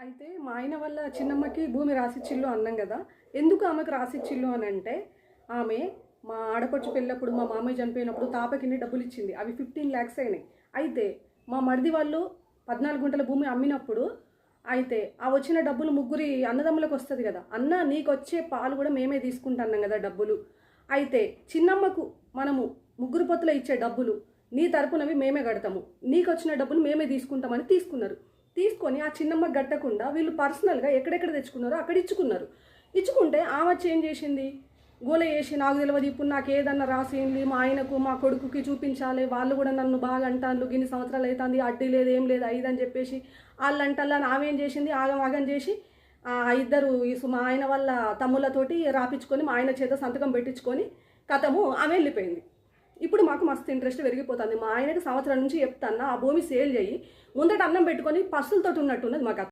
అయితే మా ఆయన వల్ల చిన్నమ్మకి భూమి రాసిచ్చిల్లు అన్నాం కదా. ఎందుకు ఆమెకు రాసిచ్చిల్లు అని అంటే, ఆమె మా ఆడపడుచు పెళ్ళప్పుడు మా మామయ్య చనిపోయినప్పుడు తాపకిన్ని డబ్బులు ఇచ్చింది. అవి 15 lakhs అయినాయి. అయితే మా మరిది వాళ్ళు 14 గుంటల భూమి అమ్మినప్పుడు అయితే ఆ వచ్చిన డబ్బులు ముగ్గురి అన్నదమ్ములకు వస్తుంది కదా. అన్న నీకు వచ్చే పాలు కూడా మేమే తీసుకుంటున్నాం కదా డబ్బులు. అయితే చిన్నమ్మకు మనము ముగ్గురు పొత్తులో ఇచ్చే డబ్బులు నీ తరపునవి మేమే కడతాము, నీకు వచ్చిన డబ్బులు మేమే తీసుకుంటామని తీసుకున్నారు. తీసుకొని ఆ చిన్నమ్మ గట్టకుండా వీళ్ళు పర్సనల్గా ఎక్కడెక్కడ తెచ్చుకున్నారో అక్కడ ఇచ్చుకున్నారు. ఇచ్చుకుంటే ఆమె చేంజ్ చేసింది, గోల చేసి నాకు తెలియదు, ఇప్పుడు నాకు ఏదన్నా రాసేయండి, మా ఆయనకు మా కొడుకుకి చూపించాలి, వాళ్ళు కూడా నన్ను బాగా అంటాను, గిన్ని సంవత్సరాలు అవుతుంది, అడ్డీ లేదు ఏం లేదు ఐదని చెప్పేసి వాళ్ళు అంటల్లని ఆమె ఏం చేసింది, ఆగం చేసి ఇద్దరు మా ఆయన వాళ్ళ తమ్ముళ్ళతోటి రాపించుకొని మా ఆయన చేత సంతకం పెట్టించుకొని కథము ఆమె వెళ్ళిపోయింది. ఇప్పుడు మాకు మస్తు ఇంట్రెస్ట్ పెరిగిపోతుంది. మా ఆయనకి సంవత్సరం నుంచి చెప్తాను ఆ భూమి సేల్ చేయి, ముందట అన్నం పెట్టుకొని పసులతోటి ఉన్నట్టున్నది మాకు.